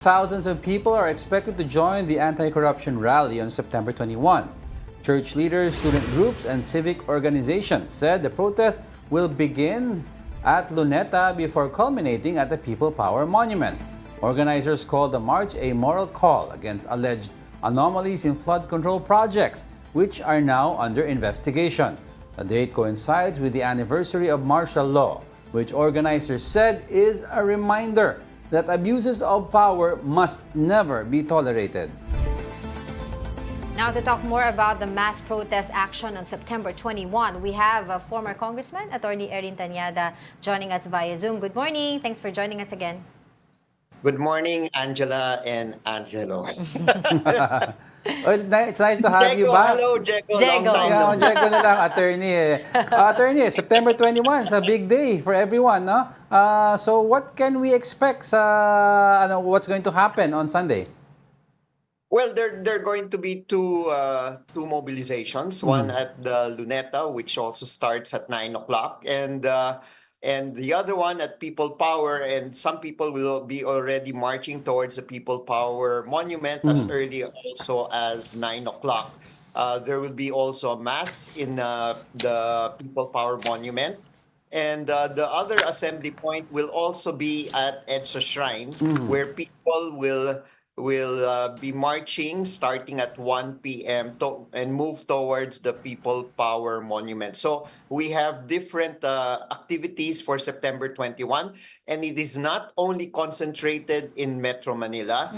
Thousands of people are expected to join the anti-corruption rally on September 21. Church leaders, student groups, and civic organizations said the protest will begin at Luneta before culminating at the People Power Monument. Organizers called the march a moral call against alleged anomalies in flood control projects, which are now under investigation. The date coincides with the anniversary of martial law, which organizers said is a reminder that abuses of power must never be tolerated. Now to talk more about the mass protest action on September 21, we have former Congressman Attorney Erin Tanyada joining us via Zoom. Good morning. Thanks for joining us again. Good morning, Angela and Angelo. Well, it's nice to have you Jego, back. hello, Jego. Jego. Long time Yeah, no. Jego na lang, attorney. Attorney, September 21 is a big day for everyone, no? So what can we expect sa what's going to happen on Sunday? Well, there are going to be two mobilizations. One at the Luneta, which also starts at 9 o'clock, and the other one at People Power. And some people will be already marching towards the People Power Monument as early also as 9 o'clock. There will be also a mass in the People Power Monument. And the other assembly point will also be at EDSA Shrine, where people will be marching starting at 1 p.m. And move towards the People Power Monument. So we have different activities for September 21, and it is not only concentrated in Metro Manila.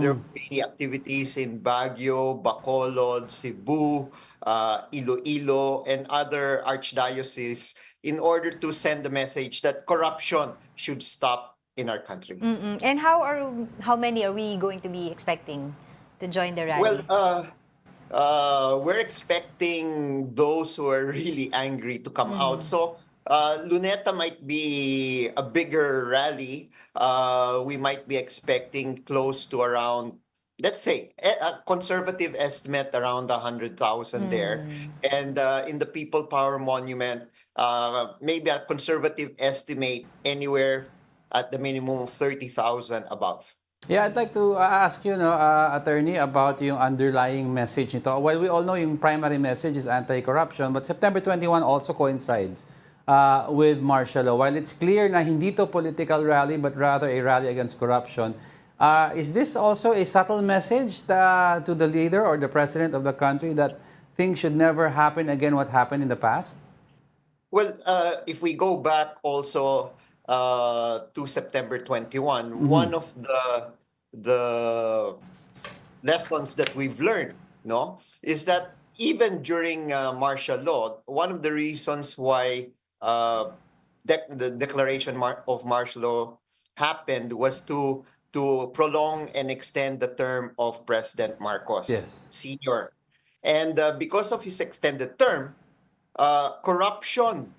There will be activities in Baguio, Bacolod, Cebu, Iloilo, and other archdioceses in order to send the message that corruption should stop in our country. And how many are we going to be expecting to join the rally? Well, we're expecting those who are really angry to come out. So Luneta might be a bigger rally. We might be expecting close to around, let's say, a conservative estimate around 100,000 there. And in the People Power Monument, maybe a conservative estimate anywhere at the minimum of 30,000 above. Yeah, I'd like to ask you, attorney, about yung underlying message nito. Well, we all know yung primary message is anti-corruption, but September 21 also coincides with martial law. While it's clear na hindi to political rally, but rather a rally against corruption, is this also a subtle message to the leader or the president of the country that things should never happen again what happened in the past? Well, if we go back also to September 21, one of the lessons that we've learned, is that even during martial law, one of the reasons why the declaration of martial law happened was to prolong and extend the term of President Marcos Sr. And because of his extended term, corruption,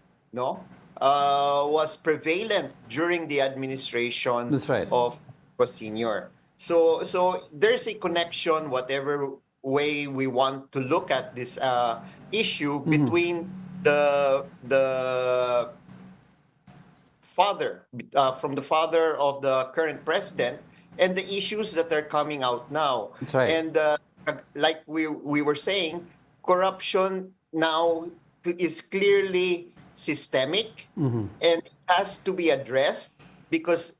was prevalent during the administration That's right. of Marcos Sr. So there's a connection, whatever way we want to look at this issue, between the father, from the father of the current president, and the issues that are coming out now. That's right. And like we were saying, corruption now is clearly systemic, and it has to be addressed because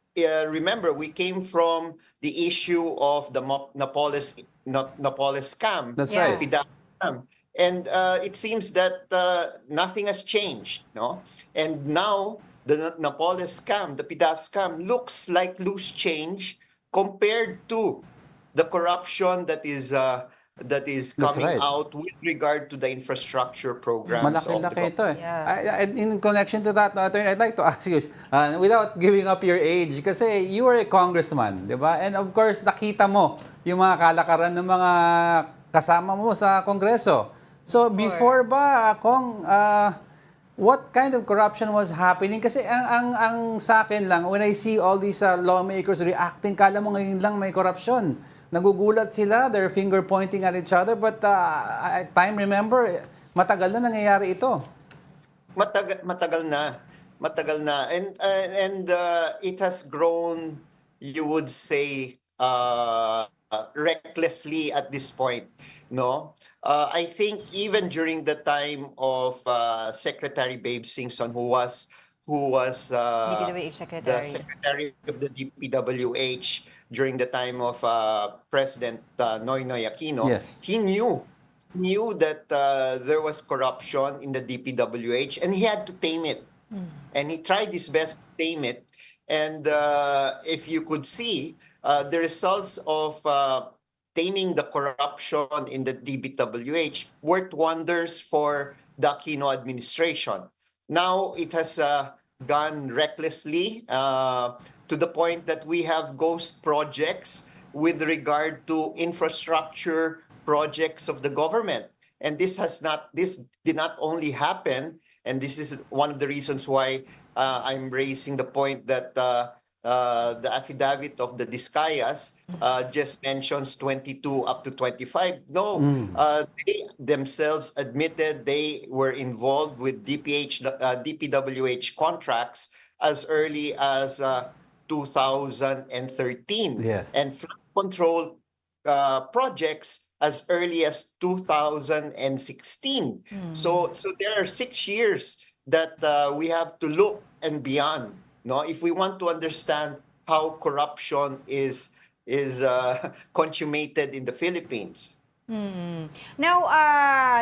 remember, we came from the issue of the Napoles scam. That's Yeah. right. The PDAP scam. And it seems that nothing has changed, And now the Napoles scam, the PDAP scam, looks like loose change compared to the corruption that is coming right. out with regard to the infrastructure programs of the Malaki-laki ito eh. Yeah. In connection to that, attorney, I'd like to ask you, without giving up your age, kasi you were a congressman, di ba? And of course, nakita mo yung mga kalakaran ng mga kasama mo sa Kongreso. So before ba, Kong, what kind of corruption was happening? Kasi ang sa akin lang, when I see all these lawmakers reacting, kala mo ngayon lang may corruption. Nagugulat sila, they're finger pointing at each other, but remember, matagal na nangyayari ito. Matagal na, and it has grown, you would say, recklessly at this point, no? I think even during the time of Secretary Babe Singson, who was DPWH the Secretary. secretary of the DPWH during the time of President Noynoy Aquino, Yes. he knew that there was corruption in the DPWH, and he had to tame it. And he tried his best to tame it. And if you could see the results of taming the corruption in the DPWH worked wonders for the Aquino administration. Now it has gone recklessly to the point that we have ghost projects with regard to infrastructure projects of the government. And this did not only happen, and this is one of the reasons why I'm raising the point that the affidavit of the Discayas just mentions 22 up to 25. No, they themselves admitted they were involved with DPWH contracts as early as 2013. Yes. And flood control projects as early as 2016. So there are 6 years that we have to look and beyond. No, if we want to understand how corruption is consummated in the Philippines. Now,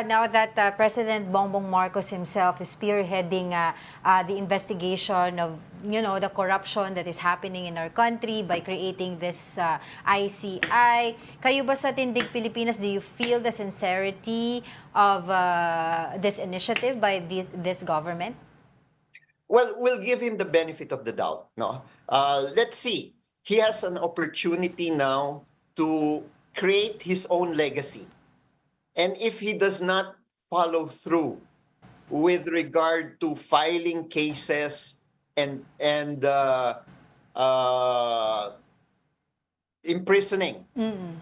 now that President Bongbong Marcos himself is spearheading the investigation of, the corruption that is happening in our country by creating this ICI, kayo ba sa Tindig Pilipinas, do you feel the sincerity of this initiative by this government? Well, we'll give him the benefit of the doubt. No, let's see. He has an opportunity now to create his own legacy, and if he does not follow through with regard to filing cases and imprisoning,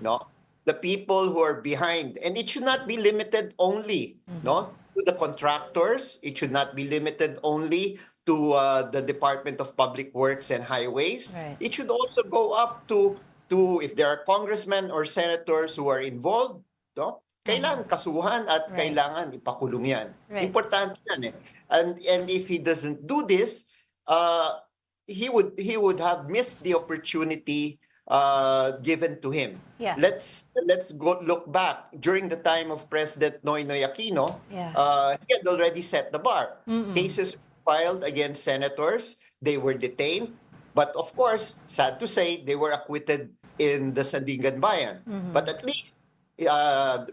no, the people who are behind, and it should not be limited only, no, to the contractors. It should not be limited only to the Department of Public Works and Highways. Right. It should also go up to if there are congressmen or senators who are involved, no? Kailangan kasuhan at Right. kailangan ipakulong yan. Right. Importante yan eh. And if he doesn't do this, he would have missed the opportunity given to him. Yeah. Let's go look back during the time of President Noynoy Aquino. Yeah. He had already set the bar. Cases filed against senators, they were detained, but of course, sad to say, they were acquitted in the Sandigan Bayan. But at least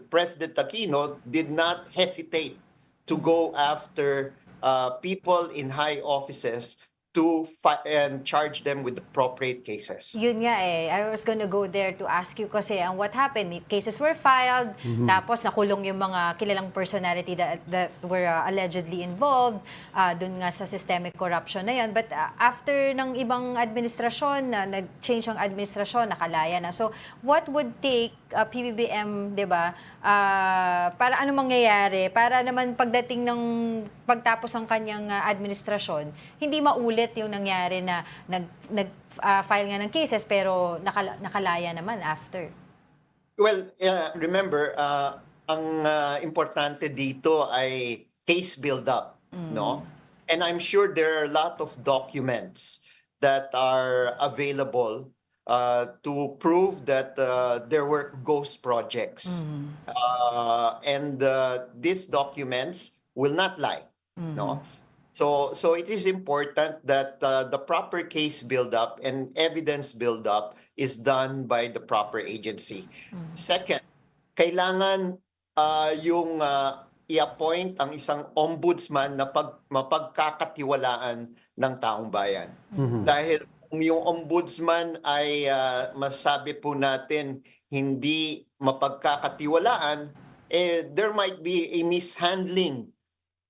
President Aquino did not hesitate to go after people in high offices to and charge them with appropriate cases. Yun nga eh. I was gonna go there to ask you kasi ang what happened, cases were filed, tapos nakulong yung mga kilalang personality that were allegedly involved dun nga sa systemic corruption na yan. But after ng ibang administrasyon, nag-change ang administrasyon, nakalaya na. So, what would take PBBM, di ba, para ano mangyayari, para naman pagdating ng pagtapos ang kanyang administrasyon, hindi maulit yung nangyari na nag-file nga ng cases pero nakalaya naman after. Well, remember, ang importante dito ay case build-up, no? And I'm sure there are a lot of documents that are available to prove that there were ghost projects. And these documents will not lie, no? So it is important that the proper case build-up and evidence build-up is done by the proper agency. Second, kailangan yung i-appoint ang isang ombudsman na mapagkakatiwalaan ng taong bayan. Dahil kung yung ombudsman ay masabi po natin hindi mapagkakatiwalaan, there might be a mishandling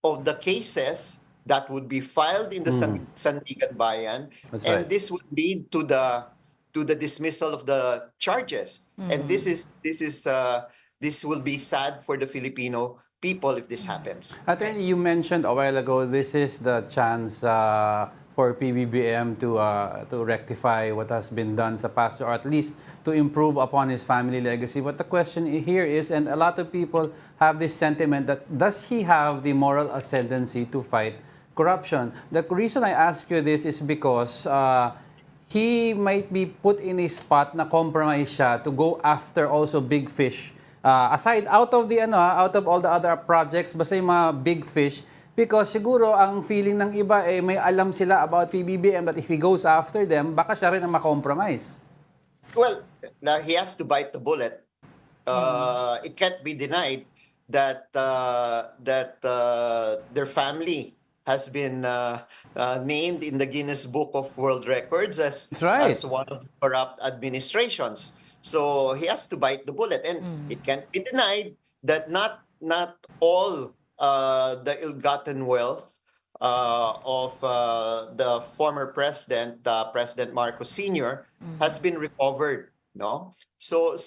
of the cases that would be filed in the Sandigan Bayan, That's and right. this would lead to the dismissal of the charges. And this will be sad for the Filipino people if this happens. Attorney, you mentioned a while ago, this is the chance for PBBM to rectify what has been done sa past, or at least to improve upon his family legacy. But the question here is, and a lot of people have this sentiment, that does he have the moral ascendancy to fight corruption? The reason I ask you this is because he might be put in a spot na compromise siya to go after also big fish. Aside out of all the other projects, basta yung mga big fish, because siguro ang feeling ng iba may alam sila about PBBM that if he goes after them, baka siya rin ang makompromise. Well, he has to bite the bullet. It can't be denied that their family has been named in the Guinness Book of World Records as That's right. as one of the corrupt administrations. So he has to bite the bullet, and it can't be denied that not all the ill-gotten wealth of the former president, President Marcos Sr., has been recovered. No, so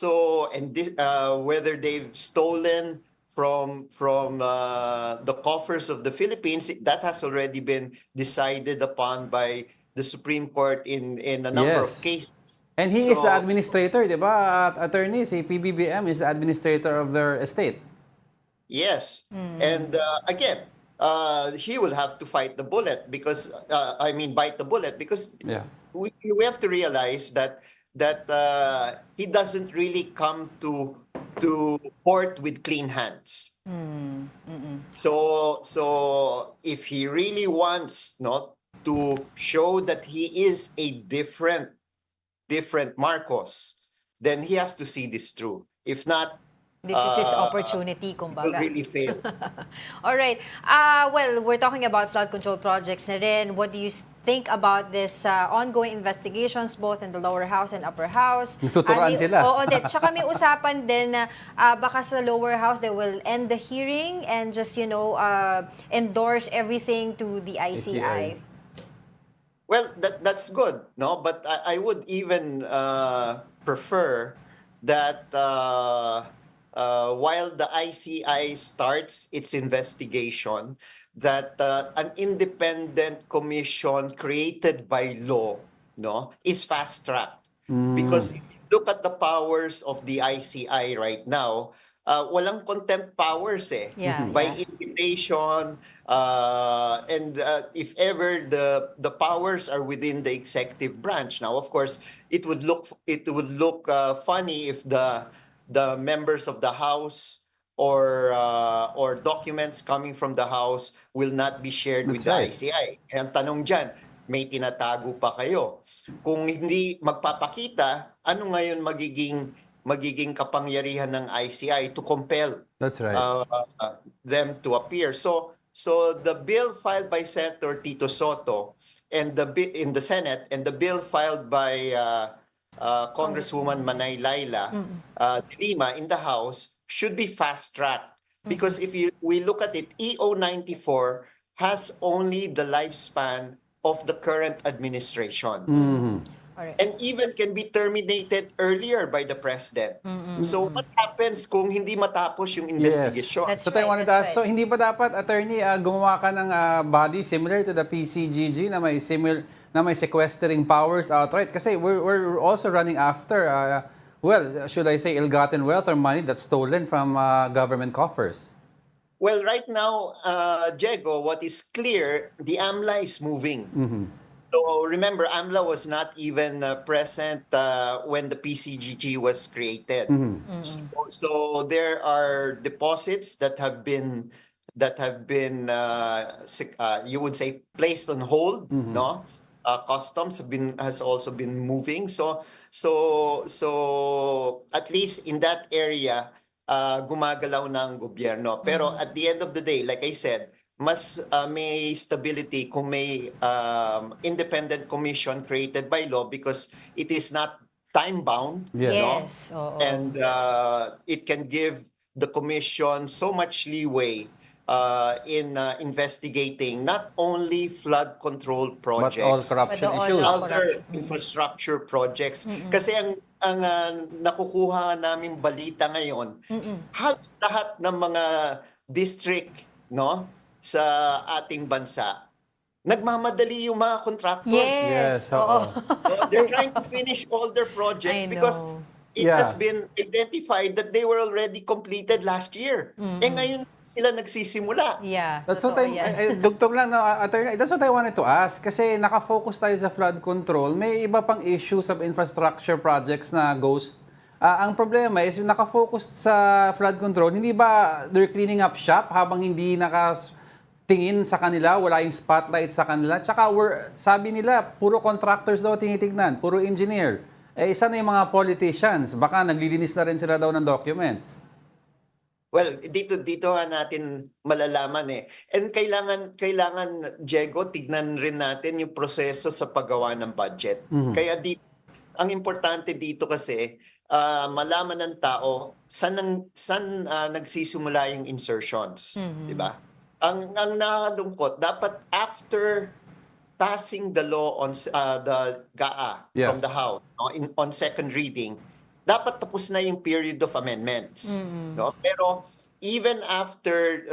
and this, whether they've stolen from the coffers of the Philippines, that has already been decided upon by the Supreme Court in a number of Yes. cases. And he is the administrator, di ba? Attorney, si PBBM is the administrator of their estate. Yes, and again, he will have to fight the bullet because bite the bullet, because Yeah. we have to realize that he doesn't really come to court with clean hands. So if he really wants not to show that he is a different Marcos, then he has to see this through. If not, This is his opportunity, will kumbaga. really fail. All right. Well, we're talking about flood control projects na rin. What do you think about this ongoing investigations both in the lower house and upper house? Nagtuturoan sila. Oo, din. Tsaka may usapan din na baka sa lower house they will end the hearing and just, endorse everything to the ICI. Well, that's good, no? But I would even prefer that while the ICI starts its investigation, that an independent commission created by law, no, is fast-tracked. Because if you look at the powers of the ICI right now, walang contempt powers Yeah, by yeah. invitation, and if ever the powers are within the executive branch. Now, of course, it would look funny if the members of the House or documents coming from the House will not be shared with the That's ICI. Ang tanong dyan, may tinatago pa kayo. Kung hindi magpapakita, ano ngayon magiging kapangyarihan ng ICI to compel That's right. them to appear? So the bill filed by Senator Tito Soto and in the Senate, and the bill filed by Congresswoman Manay Laila de Lima in the House should be fast-tracked. Because if we look at it, EO 94 has only the lifespan of the current administration. All right. And even can be terminated earlier by the president. So what happens kung hindi matapos yung investigation? That's So tayo right, wanted to that's ask, so right. hindi ba dapat, attorney, gumawa ka ng body similar to the PCGG na may sequestering powers outright? Kasi we're also running after, should I say ill-gotten wealth or money that's stolen from government coffers? Well, right now, Diego, what is clear, the AMLA is moving. So remember, AMLA was not even present when the PCGG was created. So there are deposits that have been you would say placed on hold, no? Customs has also been moving. So at least in that area, gumagalaw ng gobyerno. Pero at the end of the day, like I said, mas may stability kung may independent commission created by law, because it is not time-bound. Yeah. No? Yes. Oo. And it can give the commission so much leeway in investigating not only flood control But all projects, corruption But all issues. of- other infrastructure projects. Kasi ang nakukuha namin balita ngayon, halos lahat ng mga district, no, sa ating bansa nagmamadali yung mga contractors. Yes. Yes, oo. They're trying to finish all their projects I because know. it Yeah. has been identified that they were already completed last year. Ngayon sila nagsisimula. Yeah, That's what totoo yan. dugtong lang, no, attorney, that's what I wanted to ask. Kasi nakafocus tayo sa flood control, may iba pang issues of infrastructure projects na ghost. Ang problema is yung nakafocus sa flood control, hindi ba they're cleaning up shop habang hindi nakatingin sa kanila, wala yung spotlight sa kanila? Tsaka sabi nila, puro contractors daw tinitignan, puro engineer. Isa na yung mga politicians, baka naglilinis na rin sila daw ng documents. Well, dito nga natin malalaman eh. And kailangan Diego, tignan rin natin yung proseso sa paggawa ng budget. Kaya ang importante dito kasi malaman ng tao saan nagsisimula yung insertions, 'di ba? Ang nakalungkot, dapat after passing the law on the GAA Yeah. from the House, no, on second reading, dapat tapos na yung period of amendments, no? Pero even after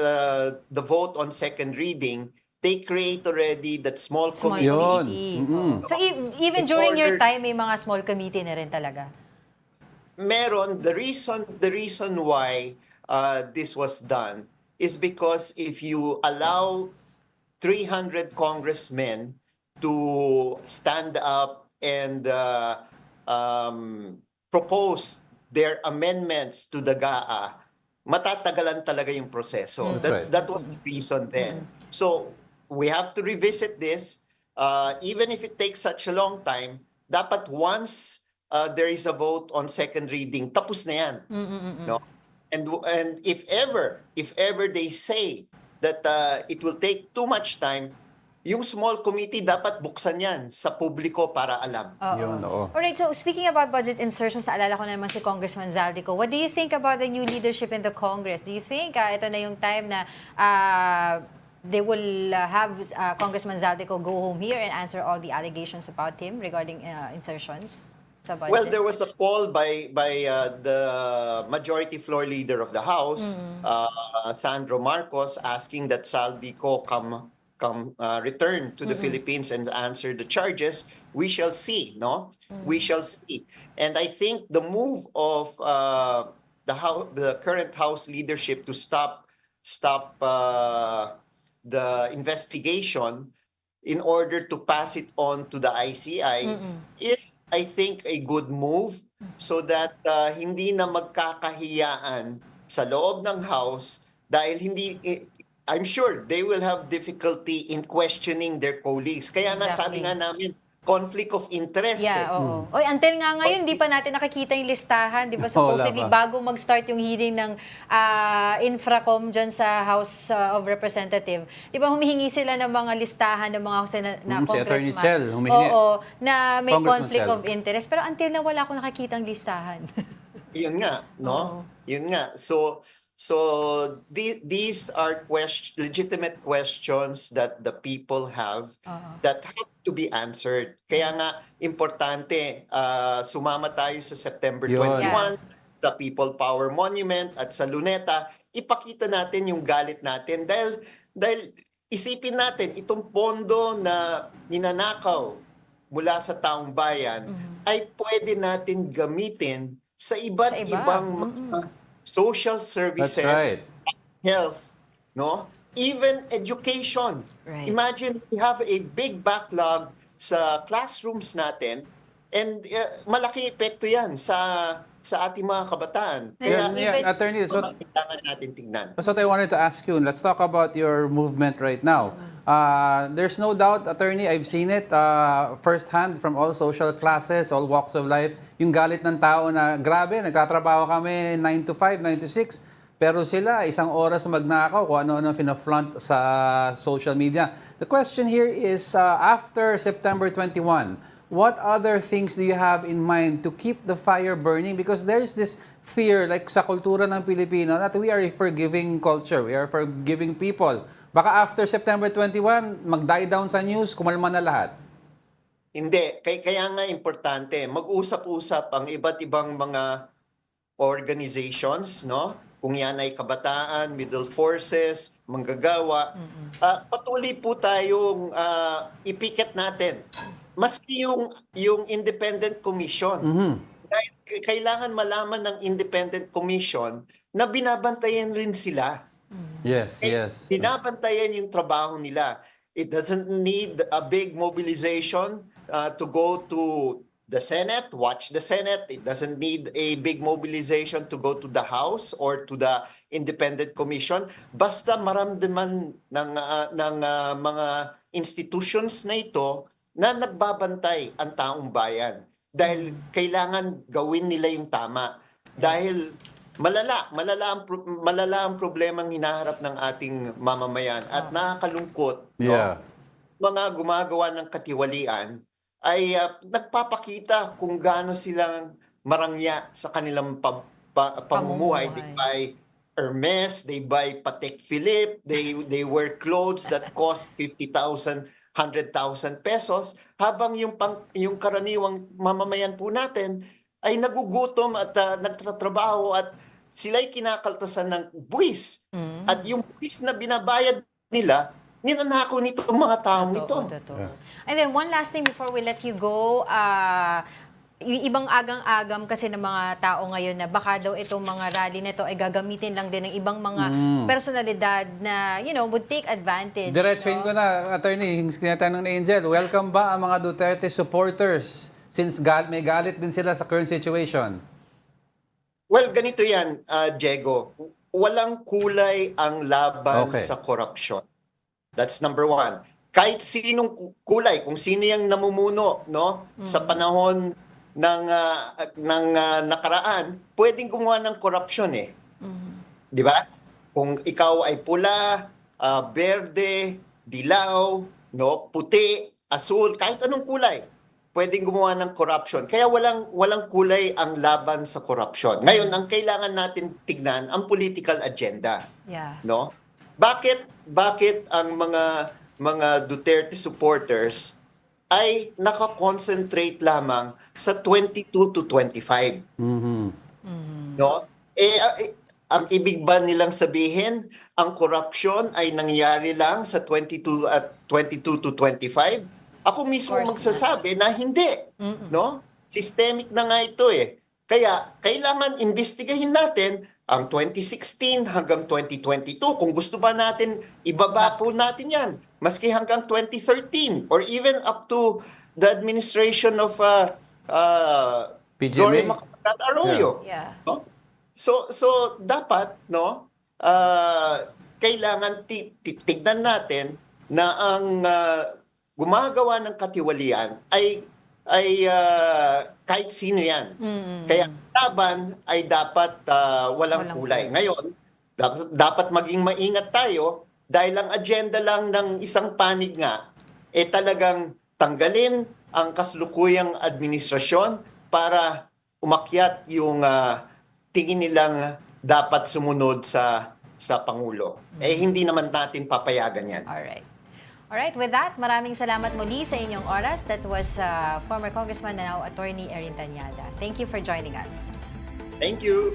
the vote on second reading, they create already that small Small committee. Yun. committee. So even In during your order- time, may mga small committee na rin talaga. Meron, the reason why this was done is because if you allow 300 congressmen to stand up and propose their amendments to the GAA, matatagalan talaga yung proseso. That's right. That was the reason then. So we have to revisit this. Even if it takes such a long time, dapat once there is a vote on second reading, tapos na yan. No? And if ever they say that it will take too much time, yung small committee dapat buksan yan sa publiko para alam. Yun, oo. Alright, so speaking about budget insertions, naalala ko na naman si Congressman Zaldico. What do you think about the new leadership in the Congress? Do you think ito na yung time na they will have Congressman Zaldico go home here and answer all the allegations about him regarding insertions sa budget? Well, there was a call by the majority floor leader of the House, Sandro Marcos, asking that Zaldico come return to the Philippines and answer the charges. We shall see, no? We shall see. And I think the move of the current House leadership to stop the investigation in order to pass it on to the ICI is, I think, a good move so that hindi na magkakahiyaan sa loob ng House dahil I'm sure they will have difficulty in questioning their colleagues. Kaya nga sabi Exactly. nga namin, conflict of interest. Yeah, oo. Oy, until nga ngayon, di pa natin nakikita yung listahan. Di ba supposedly, Wala pa. bago mag-start yung hearing ng Infracom dyan sa House of Representative, di ba humihingi sila ng mga listahan ng mga na Si Attorney congressman. Chel, humihingi. Oo, na may Congressman conflict Chel. of interest. Pero until na wala akong nakikitang listahan. Yun nga, no? Yun nga. So these are legitimate questions that the people have that have to be answered. Kaya nga importante sumama tayo sa September Yun. 21, the People Power Monument at sa Luneta, ipakita natin yung galit natin dahil isipin natin itong pondo na ninanakaw mula sa taong bayan ay pwede natin gamitin sa iba't Sa iba. ibang mga social services, That's right. health, no? Even education. Right. Imagine we have a big backlog sa classrooms natin and malaki epekto 'yan sa ating mga kabataan. Kaya Yeah, Attorney, that's what, kailangan natin tignan. that's what I wanted to ask you. Let's talk about your movement right now. There's no doubt, Attorney, I've seen it firsthand from all social classes, all walks of life. Yung galit ng tao na, grabe, nagtatrabaho kami 9 to 5, 9 to 6, pero sila, isang oras magnakaw kung ano-ano fina-flaunt sa social media. The question here is, after September 21, what other things do you have in mind to keep the fire burning? Because there's this fear, like sa kultura ng Pilipino, that we are a forgiving culture, we are forgiving people. Baka after September 21, mag-die down sa news, kumalma na lahat. Hindi, kaya nga importante mag-usap-usap ang iba't ibang mga organizations, no? kung yan ay kabataan, middle forces, manggagawa, patuloy po tayong ipiket natin. Maski yung independent commission, dahil kailangan malaman ng independent commission na binabantayan rin sila. Yes, yes. Binabantayan yung trabaho nila. It doesn't need a big mobilization to go to the Senate, watch the Senate. It doesn't need a big mobilization to go to the House or to the Independent Commission. Basta maramdaman ng mga institutions na ito na nagbabantay ang taong bayan. Dahil kailangan gawin nila yung tama. Dahil malala ang problemang hinaharap ng ating mamamayan at nakakalungkot, Yeah. no? Mga gumagawa ng katiwalian ay nagpapakita kung gaano silang marangya sa kanilang pamumuhay. They buy Hermes, they buy Patek Philippe, they wear clothes that cost 50,000, 100,000 pesos, habang yung karaniwang mamamayan po natin ay nagugutom at nagtatrabaho at sila'y kinakaltasan ng buwis. At yung buwis na binabayad nila, ninanako nito ang mga taong ito. Totoo. And then one last thing before we let you go, yung ibang agang-agam kasi ng mga tao ngayon na baka daw itong mga rally na ito ay gagamitin lang din ng ibang mga personalidad na, would take advantage. Diretsuhin ko na, attorney, yung tinatanong ni Angel, welcome ba ang mga Duterte supporters since may galit din sila sa current situation? Well, ganito yan, Diego. Walang kulay ang laban sa korupsyon. That's number one. Kahit sinong kulay, kung sino yung namumuno, no, sa panahon ng nakaraan, pwedeng gumawa ng korupsyon eh. Di ba? Kung ikaw ay pula, berde, dilaw, no, puti, asul, kahit anong kulay, pwedeng gumawa ng corruption. Kaya walang kulay ang laban sa corruption. Ngayon, ang kailangan natin tignan ang political agenda. Yeah. No? Bakit ang mga Duterte supporters ay naka-concentrate lamang sa 22 to 25? No? Ang ibig ba nilang sabihin, ang corruption ay nangyari lang sa 22 to 25? Ako mismo magsasabi na hindi, no? Systemic na nga ito eh. Kaya kailangan imbestigahin natin ang 2016 hanggang 2022. Kung gusto ba natin, ibaba po natin yan. Maski hanggang 2013 or even up to the administration of Gloria Macapagal-Arroyo. Yeah. No? So dapat, no, kailangan tignan natin na ang gumagawa ng katiwalian ay kahit sino yan. Kaya laban ay dapat walang kulay. Ngayon, dapat maging maingat tayo dahil ang agenda lang ng isang panig nga talagang tanggalin ang kasalukuyang administrasyon para umakyat yung tingin nilang dapat sumunod sa Pangulo. Hindi naman natin papayagan yan. Alright, with that, maraming salamat muli sa inyong oras. That was former Congressman, now Attorney Erin Tanyada. Thank you for joining us. Thank you.